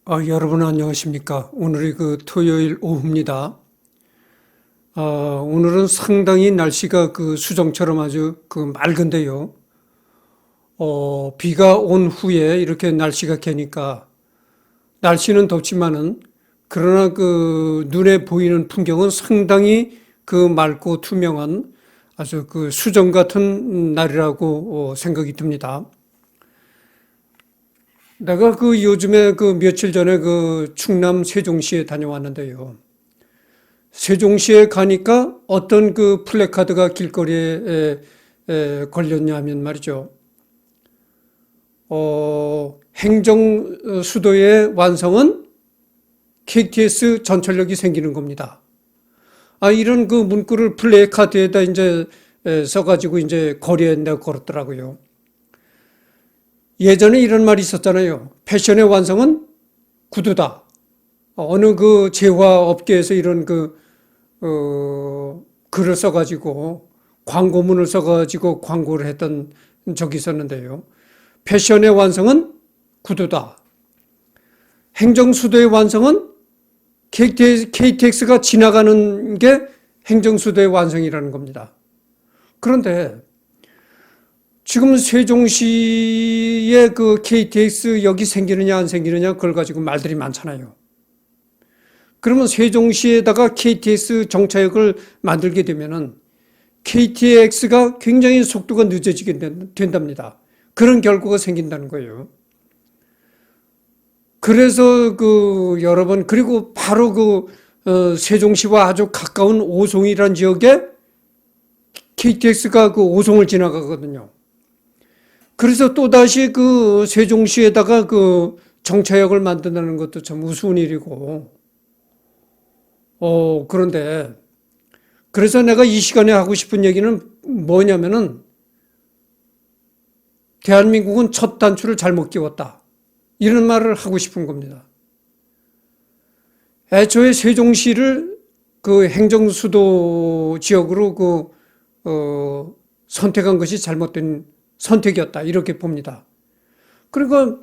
여러분 안녕하십니까? 오늘이 토요일 오후입니다. 오늘은 상당히 날씨가 수정처럼 아주 맑은데요. 비가 온 후에 이렇게 날씨가 개니까 날씨는 덥지만은 그러나 눈에 보이는 풍경은 상당히 맑고 투명한 아주 수정 같은 날이라고 생각이 듭니다. 내가 요즘에 며칠 전에 충남 세종시에 다녀왔는데요. 세종시에 가니까 어떤 플래카드가 길거리에 걸렸냐면 말이죠. 행정 수도의 완성은 KTX 전철역이 생기는 겁니다. 이런 문구를 플래카드에다 이제 써가지고 이제 거리에 내가 걸었더라고요. 예전에 이런 말이 있었잖아요. 패션의 완성은 구두다. 어느 재화 업계에서 이런 글을 써가지고 광고문을 써가지고 광고를 했던 적이 있었는데요. 패션의 완성은 구두다. 행정수도의 완성은 KTX가 지나가는 게 행정수도의 완성이라는 겁니다. 그런데 지금 세종시에 KTX역이 생기느냐 안 생기느냐 그걸 가지고 말들이 많잖아요. 그러면 세종시에다가 KTX 정차역을 만들게 되면은 KTX가 굉장히 속도가 늦어지게 된답니다. 그런 결과가 생긴다는 거예요. 그래서 여러분 그리고 바로 세종시와 아주 가까운 오송이라는 지역에 KTX가 오송을 지나가거든요. 그래서 또다시 세종시에다가 정차역을 만든다는 것도 참 우스운 일이고, 그런데, 그래서 내가 이 시간에 하고 싶은 얘기는 뭐냐면은, 대한민국은 첫 단추를 잘못 끼웠다. 이런 말을 하고 싶은 겁니다. 애초에 세종시를 행정수도 지역으로 선택한 것이 잘못된 선택이었다. 이렇게 봅니다. 그러니까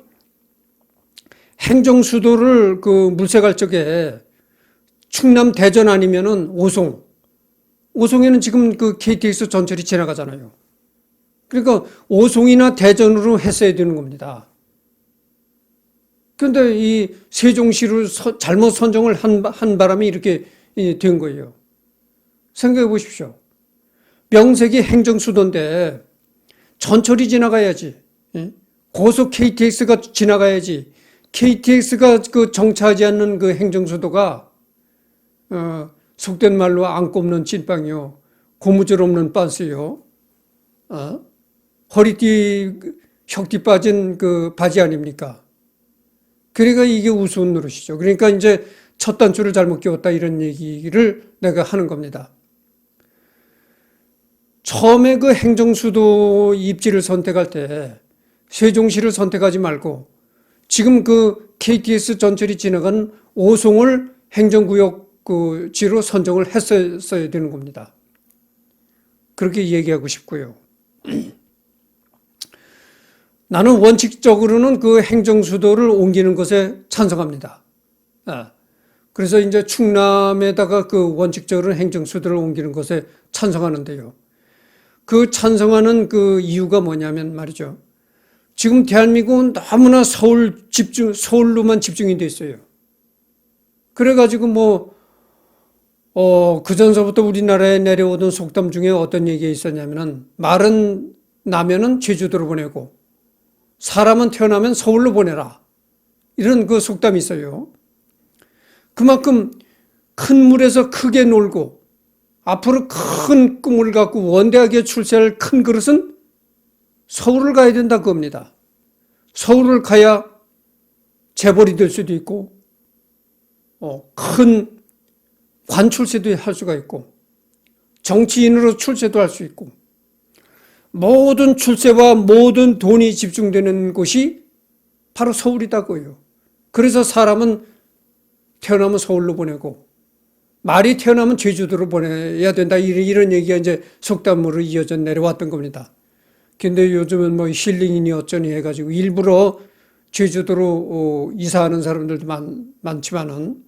행정수도를 물색할 적에 충남 대전 아니면은 오송. 오송에는 지금 KTX 전철이 지나가잖아요. 그러니까 오송이나 대전으로 했어야 되는 겁니다. 그런데 이 세종시를 잘못 선정을 한 바람에 이렇게 된 거예요. 생각해 보십시오. 명색이 행정수도인데 전철이 지나가야지. 고속 KTX가 지나가야지. KTX가 정차하지 않는 행정수도가 속된 말로 안 꼽는 찐빵이요. 고무줄 없는 빤스요. 허리띠 혁띠 빠진 바지 아닙니까? 그러니까 이게 우스운 노릇이죠. 그러니까 이제 첫 단추를 잘못 끼웠다 이런 얘기를 내가 하는 겁니다. 처음에 행정수도 입지를 선택할 때 세종시를 선택하지 말고 지금 KTX 전철이 지나간 오송을 행정구역지로 선정을 했어야 되는 겁니다. 그렇게 얘기하고 싶고요. 나는 원칙적으로는 행정수도를 옮기는 것에 찬성합니다. 그래서 이제 충남에다가 원칙적으로 행정수도를 옮기는 것에 찬성하는데요. 찬성하는 이유가 뭐냐면 말이죠. 지금 대한민국은 너무나 서울로만 집중이 돼 있어요. 그래가지고 그전서부터 우리나라에 내려오던 속담 중에 어떤 얘기가 있었냐면은 말은 나면은 제주도로 보내고 사람은 태어나면 서울로 보내라. 이런 속담이 있어요. 그만큼 큰 물에서 크게 놀고 앞으로 큰 꿈을 갖고 원대하게 출세할 큰 그릇은 서울을 가야 된다 그겁니다. 서울을 가야 재벌이 될 수도 있고 큰 관 출세도 할 수가 있고 정치인으로 출세도 할 수 있고 모든 출세와 모든 돈이 집중되는 곳이 바로 서울이다고요. 그래서 사람은 태어나면 서울로 보내고 말이 태어나면 제주도로 보내야 된다. 이런 얘기가 이제 속담으로 이어져 내려왔던 겁니다. 근데 요즘은 힐링이니 어쩌니 해가지고 일부러 제주도로 이사하는 사람들도 많지만은,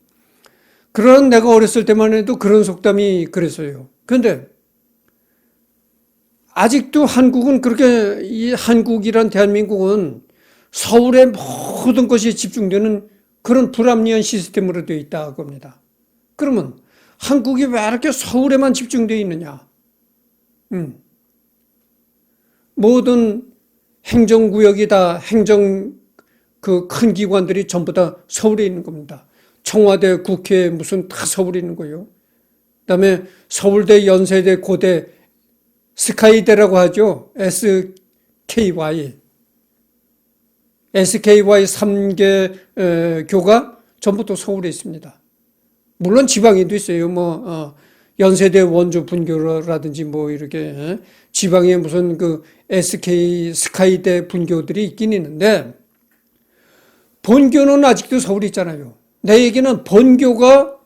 그런 내가 어렸을 때만 해도 그런 속담이 그랬어요. 그런데 아직도 한국은 그렇게, 이 한국이란 대한민국은 서울에 모든 것이 집중되는 그런 불합리한 시스템으로 되어 있다고 합니다. 그러면 한국이 왜 이렇게 서울에만 집중되어 있느냐? 모든 행정구역이다, 그 큰 기관들이 전부 다 서울에 있는 겁니다. 청와대, 국회, 무슨 다 서울에 있는 거예요. 그 다음에 서울대, 연세대, 고대, 스카이대라고 하죠. SKY 3개 교가 전부 또 서울에 있습니다. 물론 지방에도 있어요. 연세대 원주 분교라든지 이렇게 지방에 무슨 그 스카이대 분교들이 있긴 있는데, 본교는 아직도 서울에 있잖아요. 내 얘기는 본교가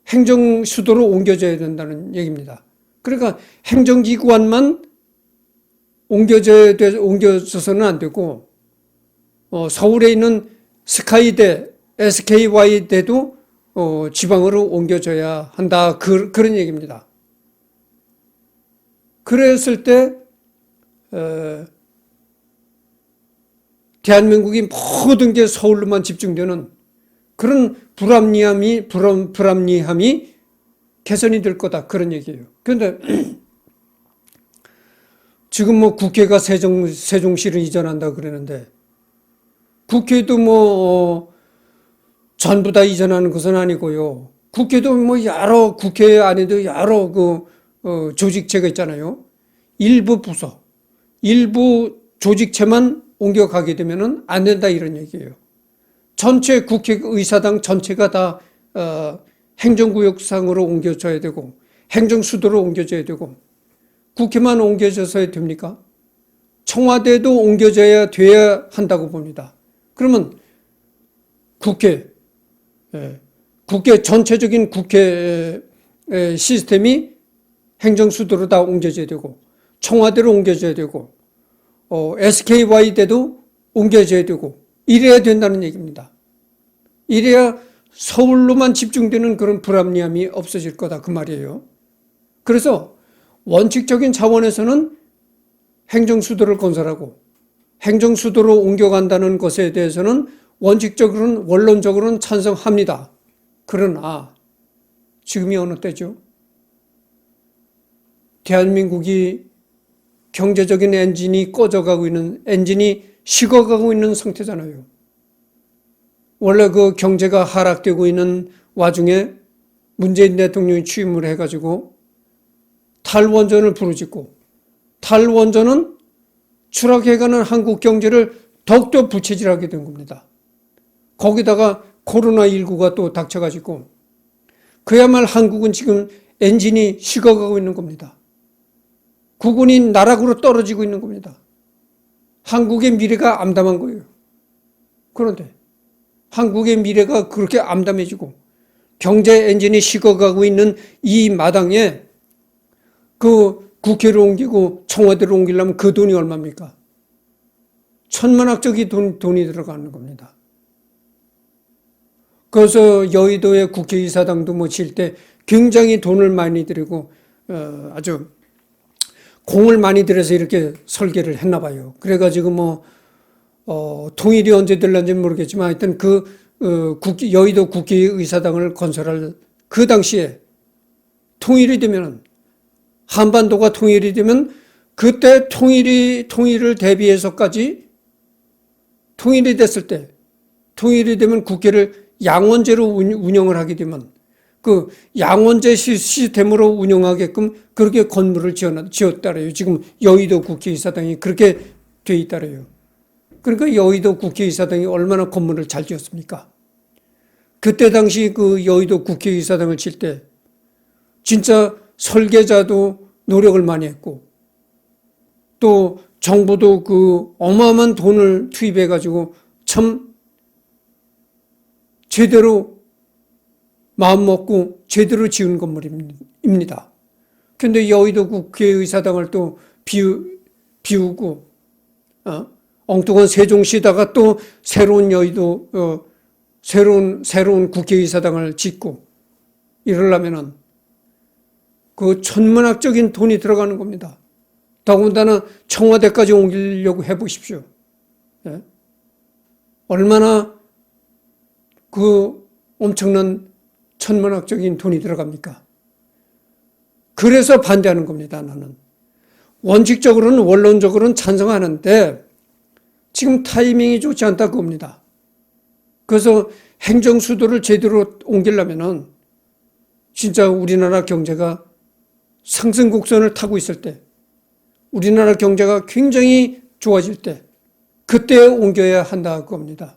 행정 수도로 옮겨져야 된다는 얘기입니다. 그러니까 행정기관만 옮겨져서는 안 되고, 서울에 있는 스카이대, SKY대도 지방으로 옮겨져야 한다. 그런 얘기입니다. 그랬을 때 대한민국이 모든 게 서울로만 집중되는 그런 불합리함이 개선이 될 거다. 그런 얘기예요. 그런데 지금 국회가 세종시를 이전한다 그러는데, 국회도 전부 다 이전하는 것은 아니고요. 국회도 여러 국회 안에도 여러 조직체가 있잖아요. 일부 부서, 일부 조직체만 옮겨가게 되면은 안 된다 이런 얘기예요. 전체 국회의사당 전체가 다 행정구역상으로 옮겨져야 되고 행정수도로 옮겨져야 되고, 국회만 옮겨져서 됩니까? 청와대도 옮겨져야 돼야 한다고 봅니다. 그러면 국회 전체적인 국회 시스템이 행정수도로 다 옮겨져야 되고, 청와대로 옮겨져야 되고, SKY대도 옮겨져야 되고, 이래야 된다는 얘기입니다. 이래야 서울로만 집중되는 그런 불합리함이 없어질 거다 그 말이에요. 그래서 원칙적인 차원에서는 행정수도를 건설하고 행정수도로 옮겨간다는 것에 대해서는 원칙적으로는, 원론적으로는 찬성합니다. 그러나 지금이 어느 때죠? 대한민국이 경제적인 엔진이 식어가고 있는 상태잖아요. 원래 그 경제가 하락되고 있는 와중에 문재인 대통령이 취임을 해가지고 탈원전을 부르짖고, 탈원전은 추락해가는 한국 경제를 더욱더 부채질하게 된 겁니다. 거기다가 코로나19가 또 닥쳐가지고 그야말로 한국은 지금 엔진이 식어가고 있는 겁니다. 국운이 나락으로 떨어지고 있는 겁니다. 한국의 미래가 암담한 거예요. 그런데 한국의 미래가 그렇게 암담해지고 경제 엔진이 식어가고 있는 이 마당에 그 국회를 옮기고 청와대를 옮기려면 그 돈이 얼마입니까? 천문학적인 돈이 들어가는 겁니다. 그래서 여의도의 국회의사당도 질 때 굉장히 돈을 많이 들이고 아주 공을 많이 들여서 이렇게 설계를 했나 봐요. 그래가지고 통일이 언제 될런지 모르겠지만 하여튼 여의도 국회의사당을 건설할 그 당시에 통일이 되면은, 한반도가 통일이 되면 그때 통일을 대비해서까지 통일이 됐을 때, 통일이 되면 국회를 양원제로 운영을 하게 되면 그 양원제 시스템으로 운영하게끔 그렇게 건물을 지었다래요. 지금 여의도 국회의사당이 그렇게 돼 있다래요. 그러니까 여의도 국회의사당이 얼마나 건물을 잘 지었습니까? 그때 당시 그 여의도 국회의사당을 칠 때 진짜 설계자도 노력을 많이 했고, 또 정부도 그 어마어마한 돈을 투입해가지고 참 제대로 마음 먹고 제대로 지은 건물입니다. 그런데 여의도 국회의사당을 또 비우고 엉뚱한 세종시다가 또 새로운 여의도, 새로운 국회의사당을 짓고 이러려면은 그 천문학적인 돈이 들어가는 겁니다. 더군다나 청와대까지 옮기려고 해보십시오. 예? 얼마나 그 엄청난 천문학적인 돈이 들어갑니까? 그래서 반대하는 겁니다, 나는. 원칙적으로는, 원론적으로는 찬성하는데 지금 타이밍이 좋지 않다 그겁니다. 그래서 행정수도를 제대로 옮기려면은 진짜 우리나라 경제가 상승곡선을 타고 있을 때, 우리나라 경제가 굉장히 좋아질 때, 그때 옮겨야 한다 그겁니다.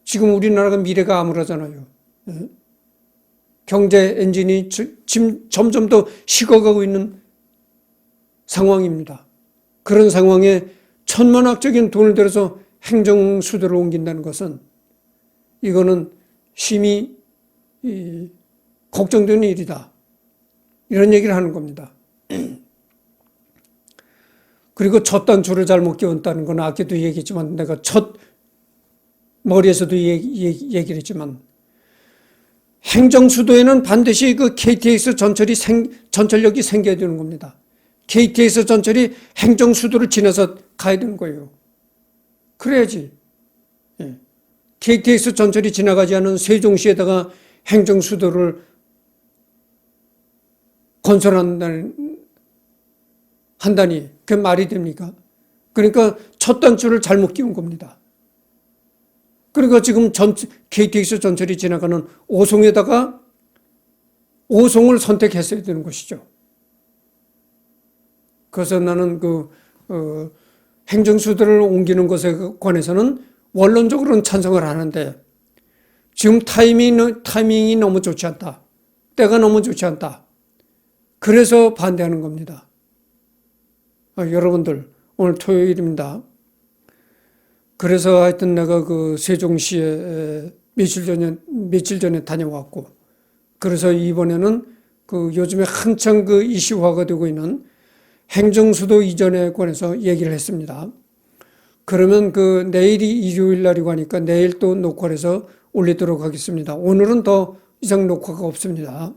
지금 우리나라가 미래가 암울하잖아요. 경제 엔진이 지금 점점 더 식어가고 있는 상황입니다. 그런 상황에 천문학적인 돈을 들여서 행정수도를 옮긴다는 것은 이거는 심히 걱정되는 일이다. 이런 얘기를 하는 겁니다. 그리고 첫 단추를 잘못 끼웠다는 건 아까도 얘기했지만 내가 첫 머리에서도 얘기를 했지만 행정수도에는 반드시 그 KTX 전철역이 생겨야 되는 겁니다. KTX 전철이 행정수도를 지나서 가야 되는 거예요. 그래야지. 예. KTX 전철이 지나가지 않은 세종시에다가 행정수도를 건설한다니 그게 말이 됩니까? 그러니까 첫 단추를 잘못 끼운 겁니다. 그러니까 지금 KTX 전철이 지나가는 오송에다가 오송을 선택했어야 되는 것이죠. 그래서 나는 행정수도를 옮기는 것에 관해서는 원론적으로는 찬성을 하는데 지금 타이밍이 너무 좋지 않다. 때가 너무 좋지 않다. 그래서 반대하는 겁니다. 여러분들, 오늘 토요일입니다. 그래서 하여튼 내가 그 세종시에 며칠 전에 다녀왔고, 그래서 이번에는 그 요즘에 한창 그 이슈화가 되고 있는 행정수도 이전에 관해서 얘기를 했습니다. 그러면 그 내일이 일요일 날이고 하니까 내일 또 녹화를 해서 올리도록 하겠습니다. 오늘은 더 이상 녹화가 없습니다.